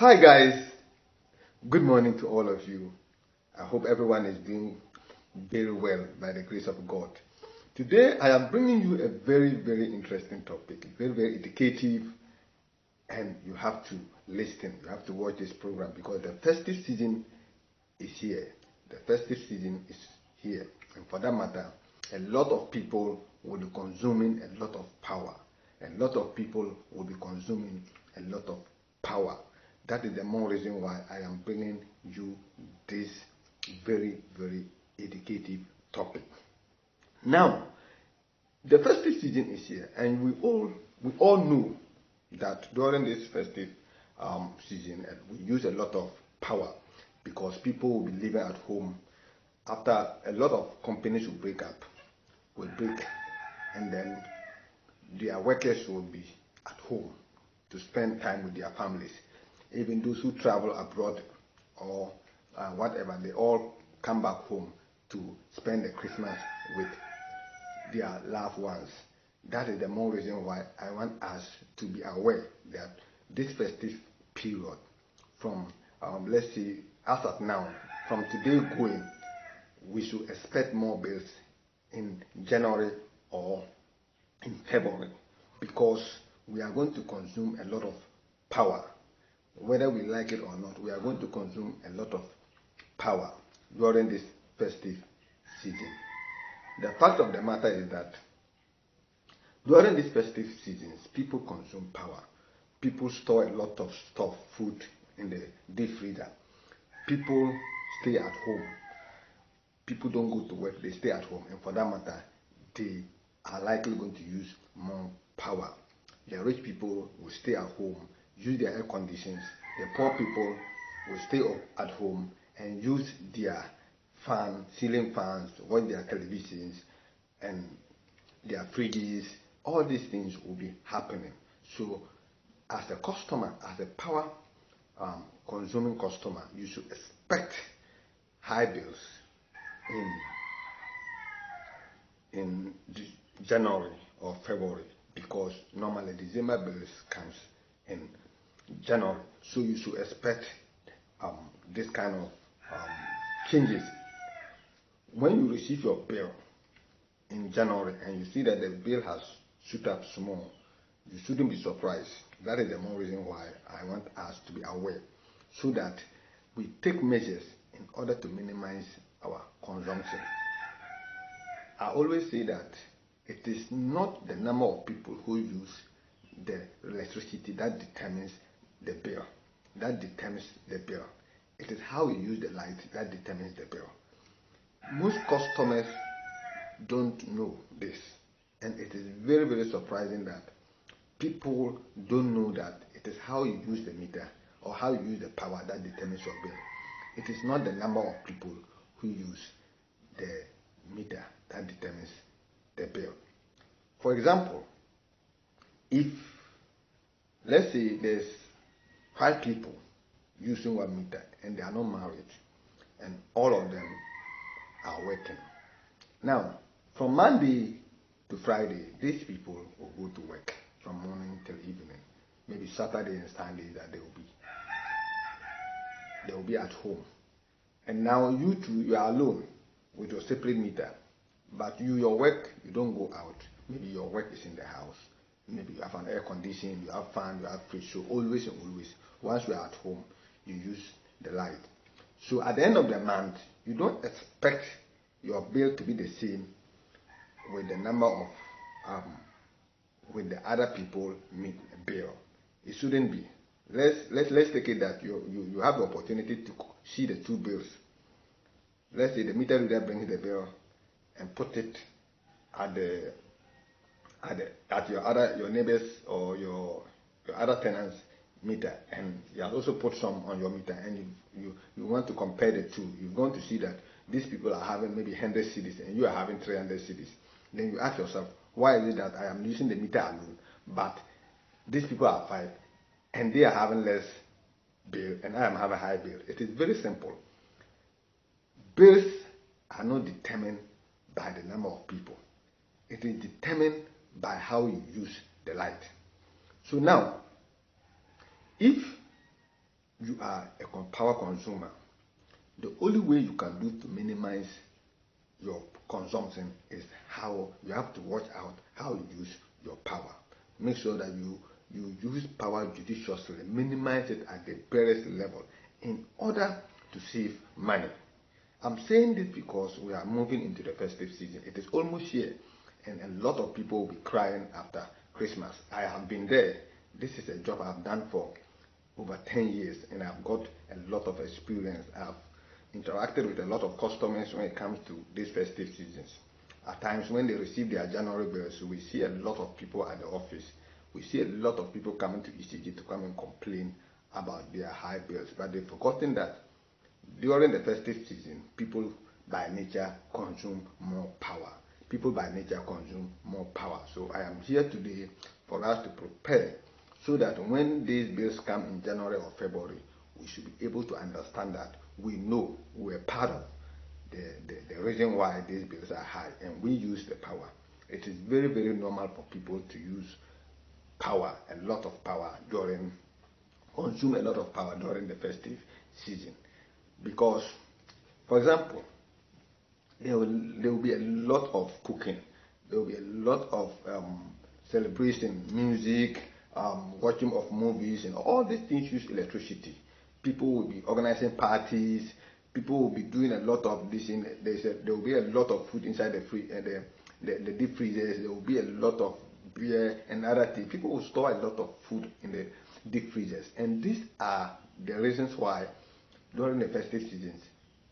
Hi guys, good morning to all of you. I hope everyone is doing very well by the grace of God. Today I am bringing you a very interesting topic, very educative, and you have to listen, you have to watch this program because the festive season is here. The festive season is here, and for that matter, a lot of people will be consuming a lot of power. A lot of people will be consuming a lot of power. That is the more reason why I am bringing you this very educative topic. Now, the festive season is here, and we all know that during this festive season, we use a lot of power because people will be living at home. After a lot of companies will break, and then their workers will be at home to spend time with their families. Even those who travel abroad or whatever, they all come back home to spend the Christmas with their loved ones. That is the more reason why I want us to be aware that this festive period, from let's say as of now, from today going, we should expect more bills in January or in February because we are going to consume a lot of power. Whether we like it or not, we are going to consume a lot of power during this festive season. The fact of the matter is that during these festive seasons, people consume power. People store a lot of stuff, food in the deep freezer. People stay at home. People don't go to work, they stay at home, and for that matter, they are likely going to use more power. The rich people will stay at home, use their air conditions. The poor people will stay up at home and use their ceiling fans, watch their televisions and their fridges. All these things will be happening. So, as a customer, as a power consuming customer, you should expect high bills in January or February because normally December bills comes in January. So you should expect this kind of changes. When you receive your bill in January and you see that the bill has shoot up small, you shouldn't be surprised. That is the more reason why I want us to be aware so that we take measures in order to minimize our consumption. I always say that it is not the number of people who use the electricity that determines the bill. It is how you use the light that determines the bill. Most customers don't know this, and it is very surprising that people don't know that it is how you use the meter or how you use the power that determines your bill. It is not the number of people who use the meter that determines the bill. For example, if let's say there's 5 people using one meter and they are not married and all of them are working. Now, from Monday to Friday, these people will go to work from morning till evening. Maybe Saturday and Sunday that they will be at home. And now you two, you are alone with your separate meter. But your work, you don't go out. Maybe your work is in the house. Maybe you have an air conditioning, you have fan, you have fridge. So always, once you are at home, you use the light. So at the end of the month, you don't expect your bill to be the same with the number of with the other people meet bill. It shouldn't be. Let's take it that you have the opportunity to see the two bills. Let's say the meter reader brings the bill and put it at your neighbors or your other tenants meter, and you have also put some on your meter, and you want to compare the two. You're going to see that these people are having maybe 100 cedis and you are having 300 cedis. Then you ask yourself, why is it that I am using the meter alone, but these people are 5 and they are having less bill and I am having high bill? It is very simple. Bills are not determined by the number of people. It is determined by how you use the light. So now, if you are a power consumer, the only way you can do to minimize your consumption is how you have to watch out how you use your power. Make sure that you use power judiciously, minimize it at the barest level in order to save money. I'm saying this because we are moving into the festive season. It is almost here, and a lot of people will be crying after Christmas. I have been there. This is a job I've done for over 10 years, and I've got a lot of experience. I've interacted with a lot of customers when it comes to these festive seasons. At times when they receive their January bills, we see a lot of people at the office. We see a lot of people coming to ECG to come and complain about their high bills, but they've forgotten that during the festive season, people by nature consume more power. People by nature consume more power. So I am here today for us to prepare so that when these bills come in January or February, we should be able to understand that we know we're part of the reason why these bills are high, and we use the power. It is very, very normal for people to use power, a lot of power consume a lot of power during the festive season. Because, for example, there will be a lot of cooking, there will be a lot of celebration, music, watching of movies, and all these things use electricity. People will be organizing parties, people will be doing a lot of this. There will be a lot of food inside the deep freezers, there will be a lot of beer and other things. People will store a lot of food in the deep freezers, and these are the reasons why during the festive seasons,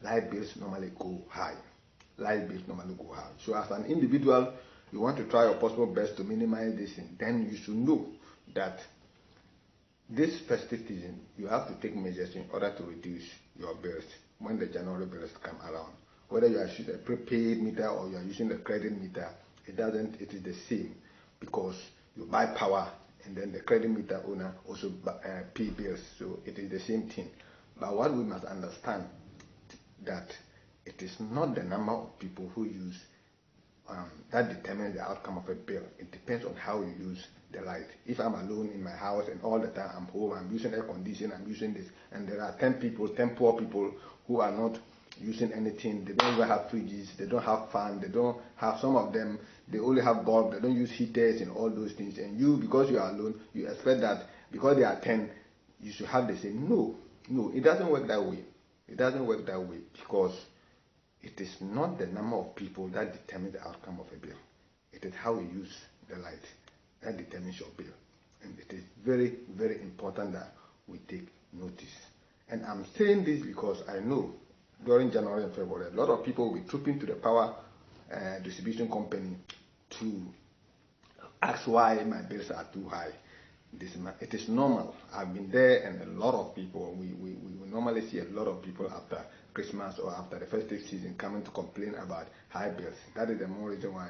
light bills normally go high. Light bills normally go high. So as an individual, you want to try your possible best to minimize this, and then you should know that this festive season, you have to take measures in order to reduce your bills when the January bills come around. Whether you are using a prepaid meter or you are using a credit meter, it is the same, because you buy power and then the credit meter owner also pay bills. So it is the same thing. But what we must understand that it is not the number of people who use that determines the outcome of a bill. It depends on how you use the light. If I'm alone in my house and all the time I'm home, I'm using air conditioning, I'm using this, and there are 10 poor people who are not using anything. They don't even have fridges, they don't have fan, they don't have, some of them, they only have bulb, they don't use heaters and all those things. And you, because you are alone, you expect that because they are 10, you should have the same. No, it doesn't work that way. It doesn't work that way, because it is not the number of people that determines the outcome of a bill. It is how you use the light that determines your bill. And it is very, very important that we take notice. And I'm saying this because I know during January and February, a lot of people will be trooping to the power distribution company to ask why my bills are too high. It is normal. I've been there, and a lot of people, we normally see a lot of people after Christmas or after the festive season coming to complain about high bills. That is the more reason why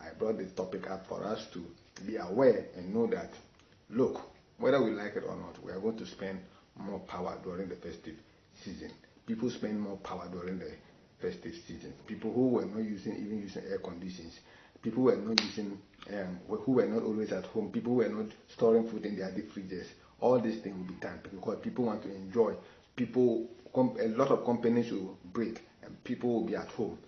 I brought this topic up, for us to be aware and know that, look, whether we like it or not, we are going to spend more power during the festive season. People spend more power during the festive season. People who were not even using air conditions, people who were not using, who were not always at home, people who were not storing food in their deep freezers, all these things will be done because people want to enjoy. A lot of companies will break, and people will be at home.